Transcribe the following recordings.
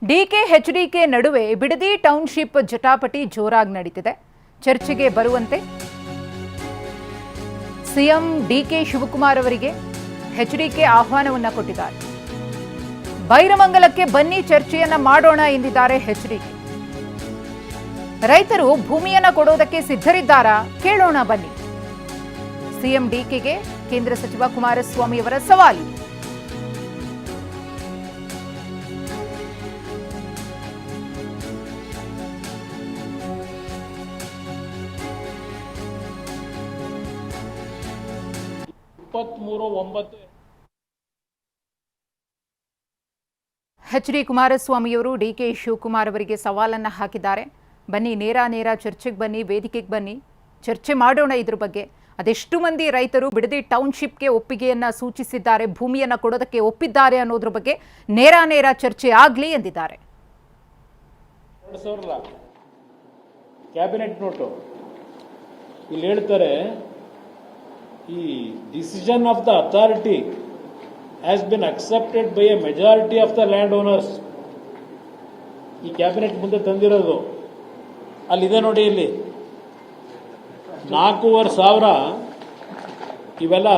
DK HDK ನಡುವೆ Bidadi township ಜಟಾಪಟಿ ಜೋರಾಗಿ ನಡೀತಿದೆ. ಚರ್ಚೆಗೆ ಬರುವಂತೆ ಸಿಎಂ ಡಿಕೆ ಶಿವಕುಮಾರ್ ಅವರಿಗೆ ಎಚ್ಡಿಕೆ ಆಹ್ವಾನವನ್ನ ಕೊಟ್ಟಿದ್ದಾರೆ. ಬೈರಮಂಗಲಕ್ಕೆ ಬನ್ನಿ ಚರ್ಚೆಯನ್ನ ಮಾಡೋಣ ಎಂದಿದ್ದಾರೆ ಎಚ್ಡಿಕೆ. ರೈತರು ಭೂಮಿಯನ್ನ ಕೊಡೋದಕ್ಕೆ ಸಿದ್ಧರಿದ್ದಾರಾ ಕೇಳೋಣ ಬನ್ನಿ. ಸಿಎಂ ಡಿಕೆಗೆ ಕೇಂದ್ರ ಸಚಿವ ಕುಮಾರಸ್ವಾಮಿ ಅವರ ಸವಾಲು. ಎಚ್ಡಿ ಕುಮಾರಸ್ವಾಮಿಯವರು ಡಿಕೆ ಶಿವಕುಮಾರ್ ಅವರಿಗೆ ಸವಾಲನ್ನ ಹಾಕಿದ್ದಾರೆ. ಬನ್ನಿ ನೇರ ಚರ್ಚೆಗೆ ಬನ್ನಿ, ವೇದಿಕೆಗೆ ಬನ್ನಿ, ಚರ್ಚೆ ಮಾಡೋಣ ಇದ್ರ ಬಗ್ಗೆ. ಅದೆಷ್ಟು ಮಂದಿ ರೈತರು ಬಿಡದಿ ಟೌನ್ಶಿಪ್ಗೆ ಒಪ್ಪಿಗೆಯನ್ನ ಸೂಚಿಸಿದ್ದಾರೆ, ಭೂಮಿಯನ್ನ ಕೊಡೋದಕ್ಕೆ ಒಪ್ಪಿದ್ದಾರೆ ಅನ್ನೋದ್ರ ಬಗ್ಗೆ ನೇರ ಚರ್ಚೆ ಆಗಲಿ ಎಂದಿದ್ದಾರೆ. ಕ್ಯಾಬಿನೆಟ್ ನೋಟು ಇಲ್ಲಿ ಹೇಳ್ತಾರೆ, ಈ decision of the authority has been accepted by a majority of the landowners. ಈ ಕ್ಯಾಬಿನೆಟ್ ಮುಂದೆ ತಂದಿರೋದು ಅಲ್ಲಿದೆ ನೋಡಿ. ಇಲ್ಲಿ 4,500 ಇವೆಲ್ಲ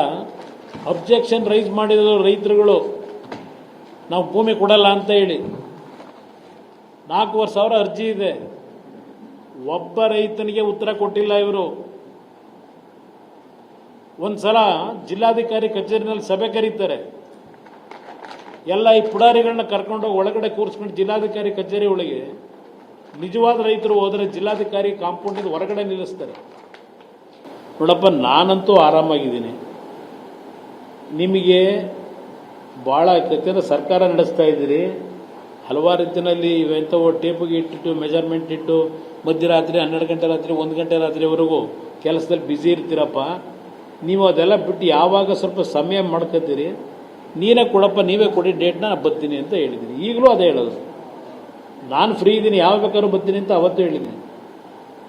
ಅಬ್ಜೆಕ್ಷನ್ ರೈಸ್ ಮಾಡಿದ್ರು ರೈತರುಗಳು, ನಾವು ಭೂಮಿ ಕೊಡಲ್ಲ ಅಂತ ಹೇಳಿ. 4,500 ಅರ್ಜಿ ಇದೆ. ಒಬ್ಬ ರೈತನಿಗೆ ಉತ್ತರ ಕೊಟ್ಟಿಲ್ಲ ಇವರು. ಒಂದ್ಸಲ ಜಿಲ್ಲಾಧಿಕಾರಿ ಕಚೇರಿನಲ್ಲಿ ಸಭೆ ಕರೀತಾರೆ. ಎಲ್ಲ ಈ ಪುಡಾರಿಗಳನ್ನ ಕರ್ಕೊಂಡೋಗಿ ಒಳಗಡೆ ಕೂರಿಸ್ಕೊಂಡು ಜಿಲ್ಲಾಧಿಕಾರಿ ಕಚೇರಿ ಒಳಗೆ ನಿಜವಾದ ರೈತರು ಹೋದರೆ ಜಿಲ್ಲಾಧಿಕಾರಿ ಕಾಂಪೌಂಡಿಂದ ಹೊರಗಡೆ ನಿಲ್ಲಿಸ್ತಾರೆ. ನೋಡಪ್ಪ, ನಾನಂತೂ ಆರಾಮಾಗಿದ್ದೀನಿ. ನಿಮಗೆ ಭಾಳ ಯಾಕಂದರೆ ಸರ್ಕಾರ ನಡೆಸ್ತಾ ಇದ್ದೀರಿ, ಹಲವಾರು ರೀತಿಯಲ್ಲಿ ಇವೆಂಥವು ಟೇಪಿಗೆ ಇಟ್ಟಿಟ್ಟು ಮೆಜರ್ಮೆಂಟ್ ಇಟ್ಟು ಮಧ್ಯರಾತ್ರಿ 12 ಗಂಟೆ ರಾತ್ರಿ 1 ಗಂಟೆ ರಾತ್ರಿವರೆಗೂ ಕೆಲಸದಲ್ಲಿ ಬ್ಯುಸಿ ಇರ್ತೀರಪ್ಪ. ನೀವು ಅದೆಲ್ಲ ಬಿಟ್ಟು ಯಾವಾಗ ಸ್ವಲ್ಪ ಸಮಯ ಮಾಡ್ಕೊತೀರಿ, ನೀನೇ ಕೊಡಪ್ಪ, ನೀವೇ ಕೊಡಿ ಡೇಟ್ನ ಬರ್ತೀನಿ ಅಂತ ಹೇಳಿದ್ದೀನಿ. ಈಗಲೂ ಅದೇ ಹೇಳೋದು, ನಾನು ಫ್ರೀ ಇದ್ದೀನಿ, ಯಾವಾಗ ಬೇಕಾದ್ರೂ ಬರ್ತೀನಿ ಅಂತ ಅವತ್ತು ಹೇಳಿದ್ದೀನಿ.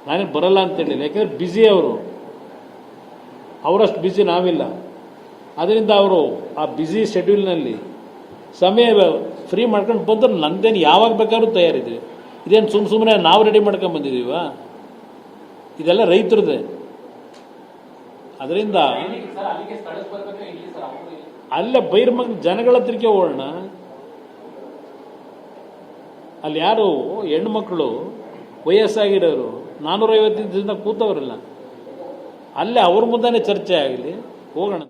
ನಾನೇನು ಬರಲ್ಲ ಅಂತ ಹೇಳಿಲ್ಲ, ಯಾಕೆಂದರೆ ಬ್ಯುಸಿ ಅವರಷ್ಟು ಬ್ಯುಸಿ ನಾವಿಲ್ಲ. ಅದರಿಂದ ಅವರು ಆ ಬ್ಯುಸಿ ಶೆಡ್ಯೂಲ್ನಲ್ಲಿ ಸಮಯ ಫ್ರೀ ಮಾಡ್ಕೊಂಡು ಬಂದ್ರೆ ನಂದೇನು ಯಾವಾಗ ಬೇಕಾದ್ರೂ ತಯಾರಿದ್ದೀವಿ. ಇದೇನು ಸುಮ್ಮನೆ ನಾವು ರೆಡಿ ಮಾಡ್ಕೊಂಡು ಬಂದಿದ್ದೀವ? ಇದೆಲ್ಲ ರೈತರದೇ. ಅದರಿಂದ ಅಲ್ಲೇ ಬೈರಮಂಗಲ ಜನಗಳ ಹತ್ರಕ್ಕೆ ಹೋಗೋಣ. ಅಲ್ಲಿ ಯಾರು ಹೆಣ್ಮಕ್ಳು ವಯಸ್ಸಾಗಿರೋರು 450 ದಿನ ಕೂತವರಲ್ಲ, ಅಲ್ಲೇ ಅವ್ರ ಮುಂದೆನೇ ಚರ್ಚೆ ಆಗಲಿ, ಹೋಗೋಣ.